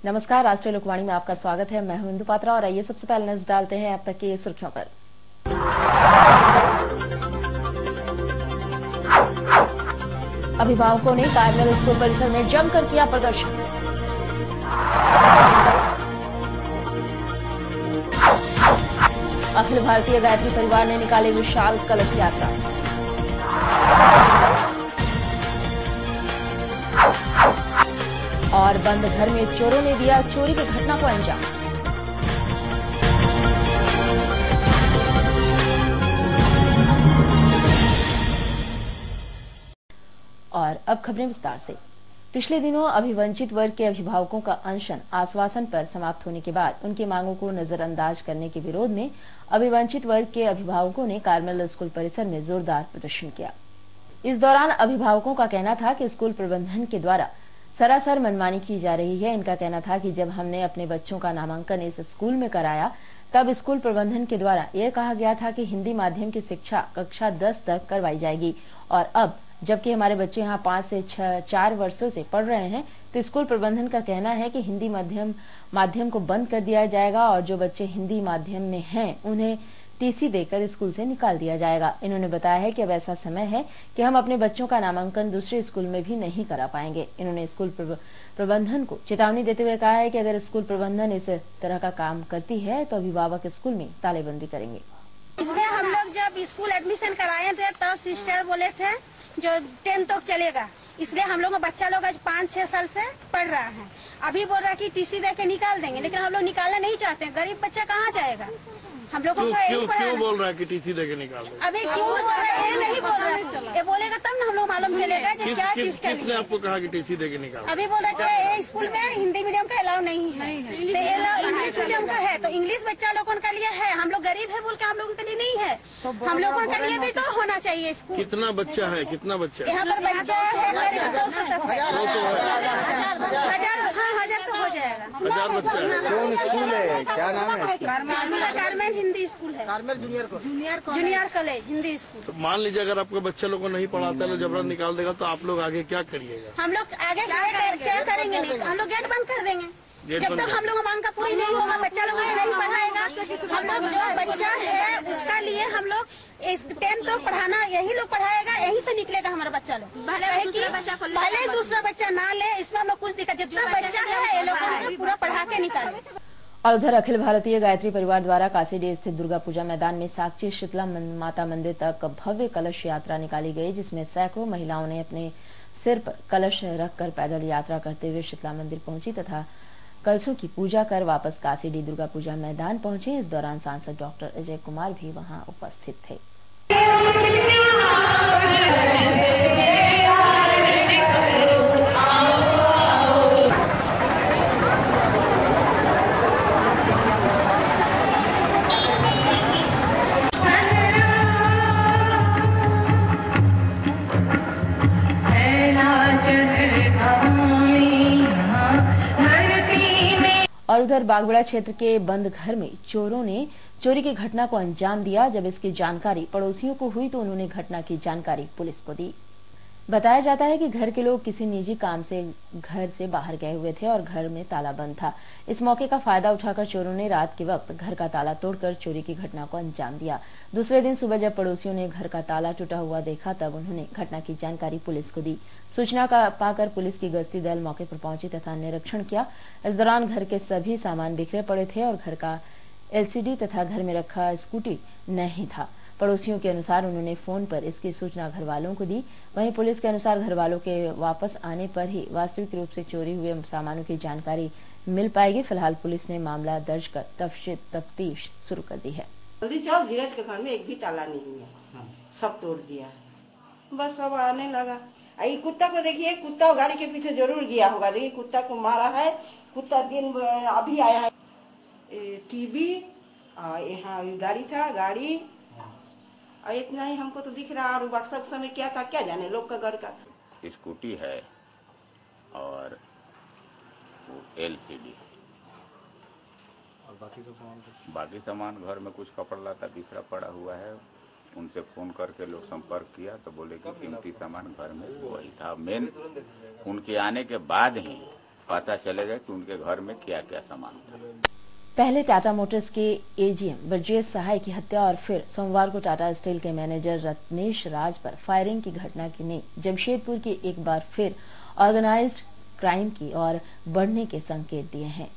नमस्कार, राष्ट्रीय लोकवाणी में आपका स्वागत है। मैं हूं इंदु पात्रा और आइए सबसे पहले नजर डालते हैं अब तक की सुर्खियों पर। अभिभावकों ने कार्मेल स्कूल परिसर में जमकर किया प्रदर्शन। अखिल भारतीय गायत्री परिवार ने निकाली विशाल कलश यात्रा। और बंद घर में चोरों ने दिया चोरी की घटना को अंजाम। और अब खबरें विस्तार से। पिछले दिनों अभिवंचित वर्ग के अभिभावकों का अनशन आश्वासन पर समाप्त होने के बाद उनकी मांगों को नजरअंदाज करने के विरोध में अभिवंचित वर्ग के अभिभावकों ने कार्मेल स्कूल परिसर में जोरदार प्रदर्शन किया। इस दौरान अभिभावकों का कहना था कि स्कूल प्रबंधन के द्वारा सरासर मनमानी की जा रही है। इनका कहना था कि जब हमने अपने बच्चों का नामांकन इस स्कूल में कराया तब स्कूल प्रबंधन के द्वारा यह कहा गया था कि हिंदी माध्यम की शिक्षा कक्षा 10 तक करवाई जाएगी और अब जबकि हमारे बच्चे यहाँ 5 से 4 वर्षों से पढ़ रहे हैं तो स्कूल प्रबंधन का कहना है कि हिंदी माध्यम को बंद कर दिया जाएगा और जो बच्चे हिंदी माध्यम में हैं उन्हें टीसी देकर स्कूल से निकाल दिया जाएगा। इन्होंने बताया है कि अब ऐसा समय है कि हम अपने बच्चों का नामांकन दूसरे स्कूल में भी नहीं करा पाएंगे। इन्होंने स्कूल प्रबंधन को चेतावनी देते हुए कहा है कि अगर स्कूल प्रबंधन इस तरह का काम करती है तो अभिभावक स्कूल में तालेबंदी करेंगे। इसमें हम लोग जब स्कूल एडमिशन कराए थे तब सिस्टर बोले थे जो 10 तक चलेगा, इसलिए हम लोग बच्चा लोग आज 5-6 साल से पढ़ रहा है। अभी बोल रहा है कि टीसी दे के निकाल देंगे, लेकिन हम लोग निकालना नहीं चाहते। गरीब बच्चा कहाँ जाएगा? हम लोगों को क्यों बोल रहा है कि टीसी देके निकाल दो? अभी क्यों बोल रहा है? ये नहीं बोल रहा है। ये बोलेगा तब ना हम लोग मालूम चलेगा कि क्या चीज का। किसने आपको कहा कि टीसी देके निकाल? अभी बोल रहा है स्कूल में हिंदी मीडियम का अलाउ नहीं है, इंग्लिश मीडियम का है। तो इंग्लिश बच्चा लोगों का लिए है। हम लोग गरीब है बोल के हम लोगों के लिए नहीं है। हम लोगों के लिए भी तो होना चाहिए स्कूल। कितना बच्चा है? कितना बच्चा यहाँ पर बच्चा है? 200 तक है। 1000 तो हो जाएगा। 1000 बच्चा है। कौन स्कूल है? क्या नाम है? कार्मेल हिंदी स्कूल है। Carmel junior college Hindi school. तो मान लीजिए अगर आपके बच्चे लोग को नहीं पढ़ाता है, जबरन निकाल देगा तो आप लोग आगे क्या करिएगा? हम लोग आगे क्या करेंगे? नहीं, हम लोग गेट बंद कर देंगे। जब तक हम लोग मांग का पूरी नहीं होगा, बच्चा लोग नहीं पढ़ाएगा। हम लोग जो बच्चा है उसका लिए हम लोग 10 तक पढ़ाना, यही लोग पढ़ाएगा, यही से निकलेगा हमारा बच्चा लोग। भले दूसरा बच्चा ना ले, इसमें हम लोग कुछ दिक्कत। जितना बच्चा है ये लोग पूरा पढ़ा के निकाले। और उधर अखिल भारतीय गायत्री परिवार द्वारा कासीडी स्थित दुर्गा पूजा मैदान में साक्षी शीतला माता मंदिर तक भव्य कलश यात्रा निकाली गई, जिसमें सैकड़ों महिलाओं ने अपने सिर पर कलश रखकर पैदल यात्रा करते हुए शीतला मंदिर पहुंची तथा कलशों की पूजा कर वापस कासीडी दुर्गा पूजा मैदान पहुंचे। इस दौरान सांसद डॉक्टर अजय कुमार भी वहां उपस्थित थे। और उधर बागबड़ा क्षेत्र के बंद घर में चोरों ने चोरी की घटना को अंजाम दिया। जब इसकी जानकारी पड़ोसियों को हुई तो उन्होंने घटना की जानकारी पुलिस को दी। बताया जाता है कि घर के लोग किसी निजी काम से घर से बाहर गए हुए थे और घर में ताला बंद था। इस मौके का फायदा उठाकर चोरों ने रात के वक्त घर का ताला तोड़कर चोरी की घटना को अंजाम दिया। दूसरे दिन सुबह जब पड़ोसियों ने घर का ताला टूटा हुआ देखा तब उन्होंने घटना की जानकारी पुलिस को दी। सूचना का पाकर पुलिस की गश्ती दल मौके पर पहुंची तथा निरीक्षण किया। इस दौरान घर के सभी सामान बिखरे पड़े थे और घर का LCD तथा घर में रखा स्कूटी नहीं था। पड़ोसियों के अनुसार उन्होंने फोन पर इसकी सूचना घर वालों को दी। वहीं पुलिस के अनुसार घर वालों के वापस आने पर ही वास्तविक रूप से चोरी हुए सामानों की जानकारी मिल पाएगी। फिलहाल पुलिस ने मामला दर्ज कर तफ्तीश शुरू कर दी है। जल्दी चल, धीरज के घर में एक भी ताला नहीं है, सब तोड़ दिया। बस सब आने लगा। ये कुत्ता को देखिए, कुत्ता गाड़ी के पीछे जरूर गया होगा। देखिए कुत्ता को मारा है। कुत्ता दिन अभी आया है। टीवी यहाँ गाड़ी था, गाड़ी इतना ही हमको तो दिख रहा। और बक्सा में क्या था क्या जाने, लोग का घर का स्कूटी है और LCD और बाकी सामान घर में कुछ कपड़ा लाता बिखरा पड़ा हुआ है। उनसे फोन करके लोग संपर्क किया तो बोले कि कीमती सामान घर में वही था। मेन उनके आने के बाद ही पता चलेगा कि उनके घर में क्या क्या सामान था। पहले टाटा मोटर्स के एजीएम ब्रजेश सहाय की हत्या और फिर सोमवार को टाटा स्टील के मैनेजर रत्नेश राज पर फायरिंग की घटना ने जमशेदपुर की एक बार फिर ऑर्गेनाइज्ड क्राइम की ओर बढ़ने के संकेत दिए हैं।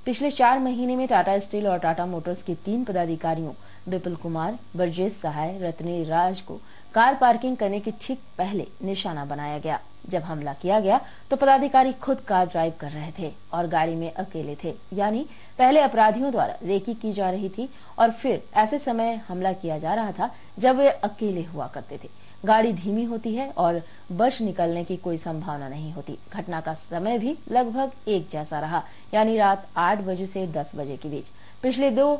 पिछले 4 महीने में टाटा स्टील और टाटा मोटर्स के 3 पदाधिकारियों विपुल कुमार, ब्रजेश सहाय, रत्नेश राज को कार पार्किंग करने के ठीक पहले निशाना बनाया गया। जब हमला किया गया तो पदाधिकारी खुद कार ड्राइव कर रहे थे और गाड़ी में अकेले थे, यानी पहले अपराधियों द्वारा रेकी की जा रही थी और फिर ऐसे समय हमला किया जा रहा था जब वे अकेले हुआ करते थे। गाड़ी धीमी होती है और बच निकलने की कोई संभावना नहीं होती। घटना का समय भी लगभग एक जैसा रहा, यानी रात 8 बजे से 10 बजे के बीच। पिछले 2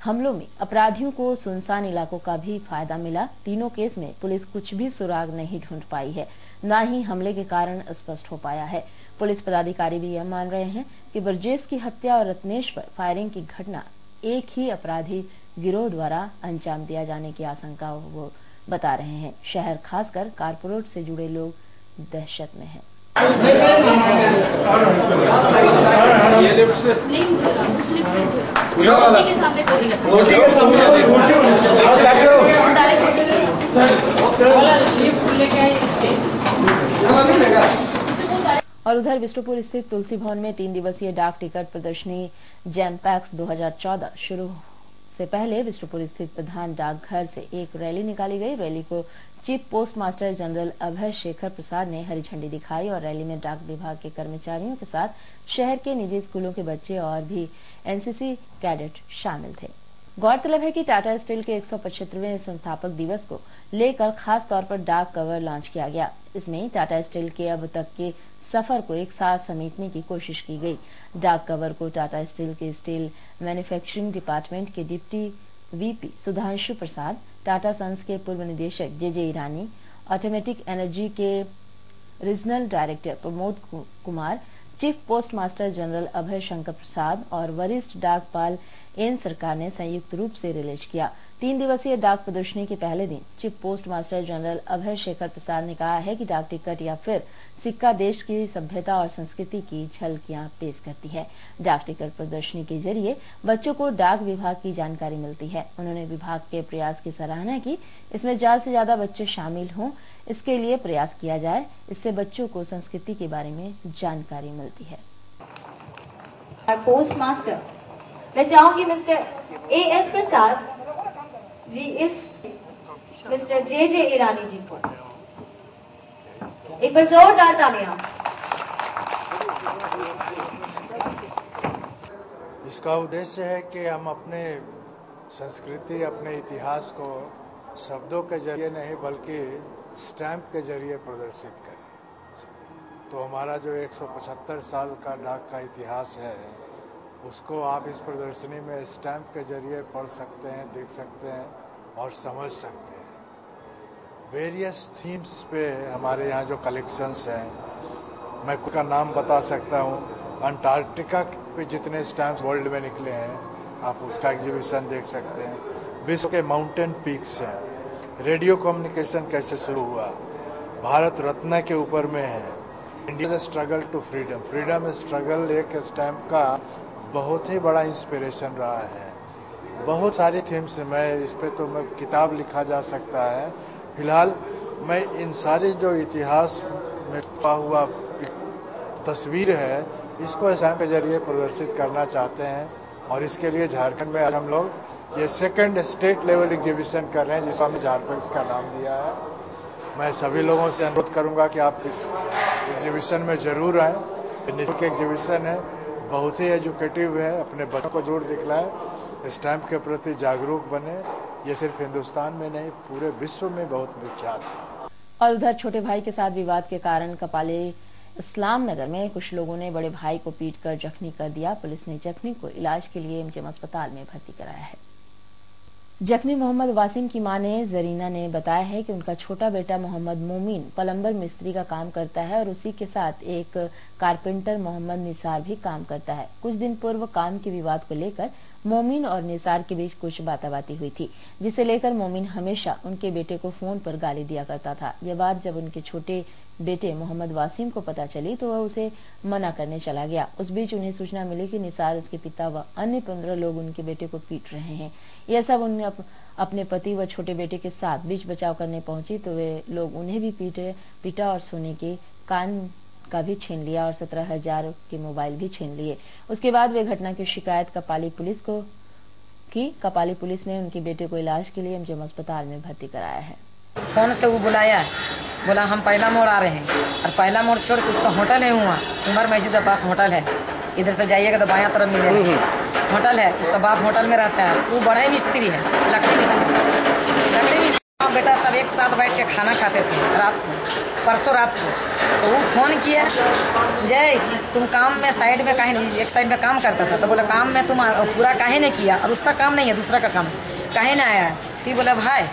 हमलों में अपराधियों को सुनसान इलाकों का भी फायदा मिला। तीनों केस में पुलिस कुछ भी सुराग नहीं ढूंढ पाई है, न ही हमले के कारण स्पष्ट हो पाया है। पुलिस पदाधिकारी भी यह मान रहे हैं कि ब्रजेश की हत्या और रत्नेश पर फायरिंग की घटना एक ही अपराधी गिरोह द्वारा अंजाम दिया जाने की आशंका वो बता रहे हैं। शहर खासकर कारपोरेट से जुड़े लोग दहशत में हैं। और उधर विष्णुपुर स्थित तुलसी भवन में 3 दिवसीय डाक टिकट प्रदर्शनी जैमपैक्स 2014 शुरू से पहले विष्णुपुर स्थित प्रधान डाकघर से एक रैली निकाली गई। रैली को चीफ पोस्ट मास्टर जनरल अभय शेखर प्रसाद ने हरी झंडी दिखाई और रैली में डाक विभाग के कर्मचारियों के साथ शहर के निजी स्कूलों के बच्चे और भी एनसीसी कैडेट शामिल थे। गौरतलब है कि टाटा स्टील के 175वें संस्थापक दिवस को लेकर खास तौर पर डाक कवर लॉन्च किया गया। इसमें टाटा स्टील के अब तक के सफर को एक साथ समेटने की कोशिश की गई। डाक कवर को टाटा स्टील के स्टील मैन्युफैक्चरिंग डिपार्टमेंट के deputy VP Sudhanshu Prasad, Tata sons के पूर्व निदेशक जे ईरानी, ऑटोमेटिक एनर्जी के regional director Pramod Kumar, chief post master general Abhay Shankar Prasad और वरिष्ठ डाकपाल एन सरकार ने संयुक्त रूप से रिलीज किया। 3 दिवसीय डाक प्रदर्शनी के पहले दिन चीफ पोस्ट मास्टर जनरल अभय शेखर प्रसाद ने कहा है कि डाक टिकट या फिर सिक्का देश की सभ्यता और संस्कृति की झलकियां पेश करती है। डाक टिकट प्रदर्शनी के जरिए बच्चों को डाक विभाग की जानकारी मिलती है। उन्होंने विभाग के प्रयास की सराहना की। इसमें ज्यादा से ज्यादा बच्चे शामिल हों, इसके लिए प्रयास किया जाए। इससे बच्चों को संस्कृति के बारे में जानकारी मिलती है। पोस्ट मास्टर मैं चाहूंगी मिस्टर एएस प्रसाद जी इस मिस्टर जे ईरानी जी को एक बार जोरदार तालियां। इसका उद्देश्य है कि हम अपने संस्कृति, अपने इतिहास को शब्दों के जरिए नहीं बल्कि स्टैंप के जरिए प्रदर्शित करें। तो हमारा जो 175 साल का डाक का इतिहास है उसको आप इस प्रदर्शनी में स्टैंप के जरिए पढ़ सकते हैं, देख सकते हैं और समझ सकते हैं। वेरियस थीम्स पे हमारे यहाँ जो कलेक्शंस हैं, मैं खुद का नाम बता सकता हूँ। अंटार्कटिका पे जितने स्टैम्प्स वर्ल्ड में निकले हैं आप उसका एग्जीबिशन देख सकते हैं। विश्व के माउंटेन पीक्स हैं। रेडियो कम्युनिकेशन कैसे शुरू हुआ, भारत रत्न के ऊपर में है। India struggle to freedom, freedom struggle एक स्टैम्प का बहुत ही बड़ा इंस्पिरेशन रहा है। बहुत सारी थीम्स मैं इस पे तो मैं किताब लिखा जा सकता है। फिलहाल मैं इन सारे जो इतिहास में छुपा हुआ तस्वीर है इसको स्टैम्प के जरिए प्रदर्शित करना चाहते हैं और इसके लिए झारखंड में आज हम लोग ये 2nd स्टेट लेवल एग्जीबिशन कर रहे हैं जिसको हमने झारखंड का नाम दिया है। मैं सभी लोगों से अनुरोध करूंगा कि आप इस एग्जीबिशन में जरूर आएँ। निःशुल्क एग्जीबिशन है, बहुत ही एजुकेटिव है, अपने बच्चों को जोर दिखलाए, स्टैंप के प्रति जागरूक बने। ये सिर्फ हिंदुस्तान में नहीं पूरे विश्व में बहुत विख्यात है। और उधर छोटे भाई के साथ विवाद के कारण कपाले इस्लाम नगर में कुछ लोगों ने बड़े भाई को पीटकर जख्मी कर दिया। पुलिस ने जख्मी को इलाज के लिए एमजीएम अस्पताल में भर्ती कराया है। जख्मी मोहम्मद वासिम की मां ने जरीना ने बताया है कि उनका छोटा बेटा मोहम्मद मोमीन प्लम्बर मिस्त्री का काम करता है और उसी के साथ एक कारपेंटर मोहम्मद निसार भी काम करता है। कुछ दिन पूर्व काम के विवाद को लेकर मोमिन और निसार के बीच कुछ बाताबाती हुई थी, जिसे लेकर मोमिन हमेशा उनके बेटे को फोन पर गाली दिया करता था। यह बात जब उनके छोटे बेटे मोहम्मद वासिम को पता चली तो वह उसे मना करने चला गया। उस बीच उन्हें सूचना मिली कि निसार, उसके पिता व अन्य 15 लोग उनके बेटे को पीट रहे हैं। यह सब उन्हें अपने पति व छोटे बेटे के साथ बीच बचाव करने पहुंची तो वे लोग उन्हें भी पीटा और सोने के कान का भी छीन लिया और 17,000 के मोबाइल भी छीन लिए। उसके बाद वे घटना की शिकायत कपाली पुलिस को की। कपाली पुलिस ने उनके बेटे को इलाज के लिए एमजीएम अस्पताल में भर्ती कराया है। फोन से वो बुलाया, बोला हम पहला मोड़ आ रहे हैं और पहला मोड़ छोड़ के उसका होटल है, वहाँ उमर मस्जिद के पास होटल है, इधर से जाइएगा तो बायां तरफ मिलेगा होटल है। उसका बाप होटल में रहता है, वो बड़ा मिस्त्री है, लकड़ी मिस्त्री। बेटा सब एक साथ बैठ के खाना खाते थे रात को, परसों रात को। तो वो फोन किया, जय तुम काम में साइड में काहे नहीं, एक साइड में काम करता था, तो बोला काम में तुम पूरा काहे नहीं किया, और उसका काम नहीं है, दूसरा का काम काहे ना आया। तो बोला भाई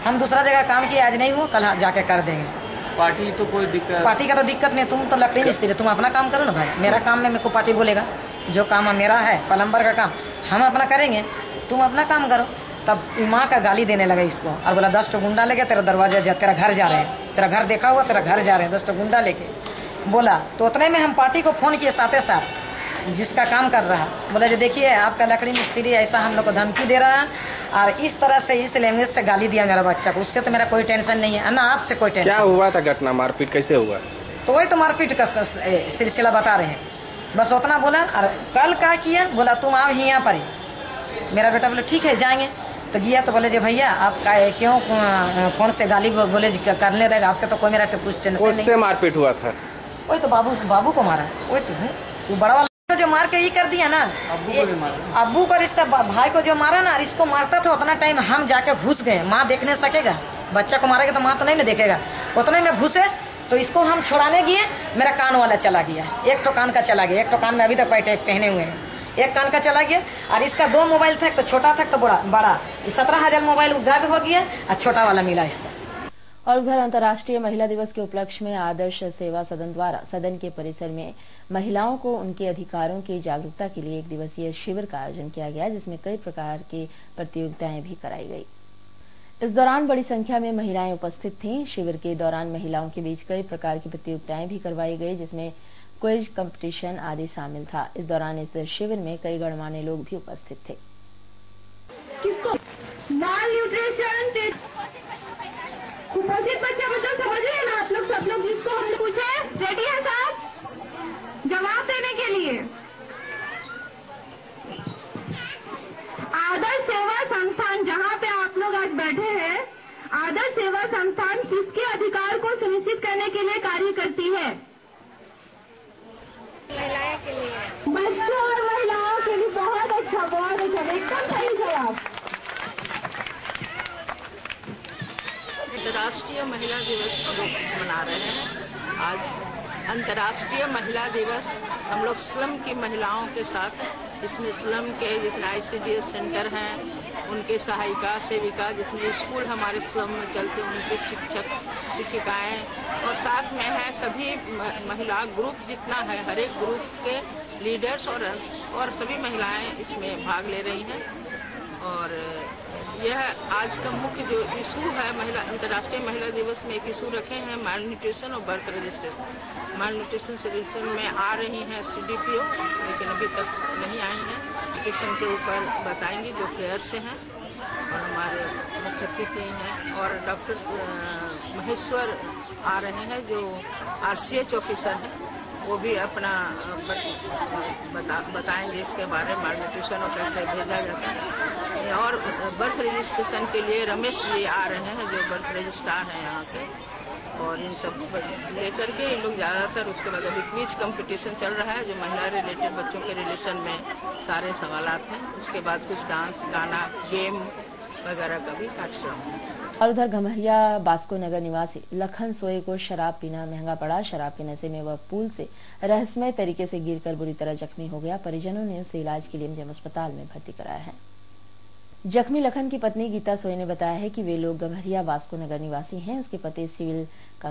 हम दूसरा जगह काम किए, आज नहीं हुआ कल जाके कर देंगे। पार्टी तो कोई दिक्कत, पार्टी का तो दिक्कत नहीं, तुम तो लकड़ी मिस्त्री, तुम अपना काम करो ना भाई। मेरा काम में मेरे को पार्टी बोलेगा, जो काम मेरा है प्लम्बर का काम हम अपना करेंगे, तुम अपना काम करो। तब माँ का गाली देने लगा इसको और बोला 10 गुंडा लेके तेरा दरवाजा तेरा घर जा रहे हैं, तेरा घर देखा हुआ, तेरा घर जा रहे हैं 10 गुंडा लेके बोला। तो उतने में हम पार्टी को फोन किए साथ साथ जिसका काम कर रहा, बोला जो देखिए आपका लकड़ी मिस्त्री ऐसा हम लोग को धमकी दे रहा है और इस तरह से इस लैंग्वेज से गाली दिया मेरा बच्चा को। उससे तो मेरा कोई टेंशन नहीं है ना, आपसे कोई टेंशन। क्या हुआ था घटना, मारपीट कैसे हुआ? तो वही तो मारपीट का सिलसिला बता रहे हैं, बस उतना बोला। और कल क्या किया, बोला तुम आओ यहाँ पर ही। मेरा बेटा बोले ठीक है जाएंगे। तो गया तो बोले जी भैया आप क्यों फोन से गाली बोले करने रहेगा, आपसे तो कोई मेरा कुछ टेंशन नहीं। उससे मारपीट हुआ था? वही तो बाबू को मारा, वही तो वो बड़ा वाला जो मार के ही कर दिया ना, अब्बू को इसका भाई को जो मारा ना, इसको मारता था उतना टाइम हम जाके घुस गए। माँ देख नहीं सकेगा, बच्चा को मारेगा तो माँ तो नहीं ना देखेगा। उतने में घुसे तो इसको हम छुड़ाने गए, मेरा कान वाला चला गया, एक तो कान का चला गया, एक तो कान में अभी तक पहने हुए हैं, एक कान का चला गया। और इसका 2 मोबाइल था, एक तो छोटा था एक तो बड़ा। 17,000 मोबाइल गायब हो गया और छोटा वाला मिला इसका। और उधर अंतर्राष्ट्रीय महिला दिवस के उपलक्ष्य में आदर्श सेवा सदन द्वारा सदन के परिसर में महिलाओं को उनके अधिकारों की जागरूकता के लिए 1 दिवसीय शिविर का आयोजन किया गया, जिसमें कई प्रकार की प्रतियोगिताएं भी कराई गई। इस दौरान बड़ी संख्या में महिलाएं उपस्थित थीं। शिविर के दौरान महिलाओं के बीच कई प्रकार की प्रतियोगिताएं भी करवाई गई, जिसमें क्विज कंपटीशन आदि शामिल था। इस दौरान इस शिविर में कई गणमान्य लोग भी उपस्थित थे। कुपोषित बच्चा मतलब समझ रहे हैं ना आप लोग, सब लोग जिसको हमने पूछे रेडी है साहब जवाब देने के लिए। आदर्श सेवा संस्थान जहां पे आप लोग आज बैठे हैं, आदर्श सेवा संस्थान किसके अधिकार को सुनिश्चित करने के लिए कार्य करती है? महिलाओं के लिए, बच्चों और महिलाओं के लिए। बहुत अच्छा, एकदम सही जवाब। अंतर्राष्ट्रीय महिला दिवस हम लोग मना रहे हैं। आज अंतर्राष्ट्रीय महिला दिवस हम लोग स्लम की महिलाओं के साथ, इसमें स्लम के जितने ICDS सेंटर हैं, उनके सहायिका सेविका, जितने स्कूल हमारे स्लम में चलते हैं उनके शिक्षक शिक्षिकाएं, और साथ में है सभी महिला ग्रुप जितना है, हर एक ग्रुप के लीडर्स और सभी महिलाएं इसमें भाग ले रही हैं। और यह आज का मुख्य जो इशू है महिला अंतर्राष्ट्रीय महिला दिवस में, एक इशू रखे हैं माल न्यूट्रिशन और बर्थ रजिस्ट्रेशन। माल न्यूट्रिशन रजिस्ट्रेशन में आ रही हैं CDPO, लेकिन अभी तक नहीं आई हैं। न्यूट्रिशन के ऊपर बताएंगे जो प्लेयर से हैं, और हमारे मुख्य अतिथि हैं, और डॉक्टर महेश्वर आ रहे हैं जो RCH ऑफिसर हैं, वो भी अपना बताएंगे इसके बारे में, माल न्यूट्रिशन और कैसे भेजा जाता है। और बर्थ रजिस्ट्रेशन के लिए रमेश जी आ रहे हैं जो बर्थ रजिस्ट्रार हैं यहाँ के, और इन सब लेकर के इन लोग ज़्यादातर। उसके बाद अभी क्विज कंपटीशन चल रहा है जो महिला रिलेटेड, बच्चों के रिलेशन में सारे सवालात हैं। उसके बाद कुछ डांस, गाना, गेम वगैरह का भी कार्यक्रम है। और उधर घमहरिया बास्को नगर निवासी लखन सोए को शराब पीना महंगा पड़ा। शराब के नशे में वह पुल से रहस्यमय तरीके से गिरकर बुरी तरह जख्मी हो गया। परिजनों ने उसे इलाज के लिए एमजीएम अस्पताल में भर्ती कराया है। जख्मी लखन की पत्नी गीता सोए ने बताया है कि वे लोग घमहरिया बास्को नगर निवासी हैं। उसके पति सिविल का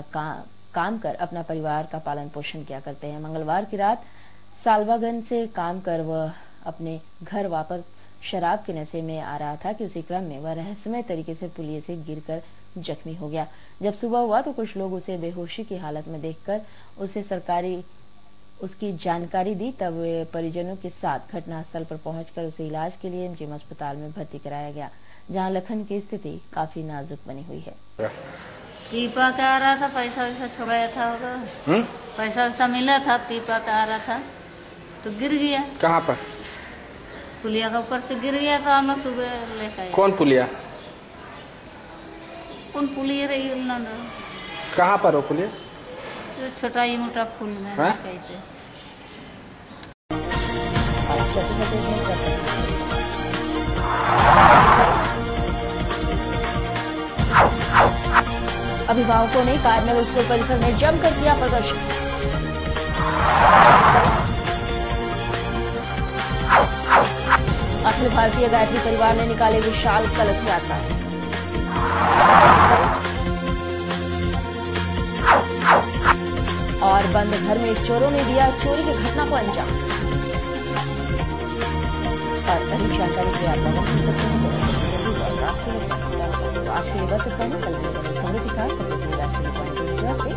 काम कर अपना परिवार का पालन पोषण किया करते हैं। मंगलवार की रात सालवागंज से काम कर वह अपने घर वापस शराब के नशे में आ रहा था कि उसी क्रम में वह रहस्यमय तरीके से पुलिये से गिरकर जख्मी हो गया। जब सुबह हुआ तो कुछ लोग उसे बेहोशी की हालत में देखकर उसकी जानकारी दी। तब परिजनों के साथ घटनास्थल पर पहुंचकर उसे इलाज के लिए एमजीएम अस्पताल में भर्ती कराया गया, जहां लखन की स्थिति काफी नाजुक बनी हुई है। पीपा का आ रहा था, पैसा वैसा छुड़ाया था होगा, पैसा वैसा मिला था, पीपा का आ रहा था तो गिर गया। कहाँ पर? पुलिया के ऊपर से गिर गया था। मैं सुबह लेकर कौन पुलिया? कौन पुलिया रही? कहाँ पर हो पुलिया? छोटा ही मोटा फूल में कैसे। अभिभावकों ने कार्निवल उत्सव परिसर में जमकर किया प्रदर्शन। अखिल भारतीय गायत्री परिवार ने निकाले विशाल कलश यात्रा। और बंद घर में चोरों ने दिया चोरी की घटना को अंजाम। और अधिक जानकारी के लिए आज के लिए बस इतना ही। कल खबरों के साथ राष्ट्रीय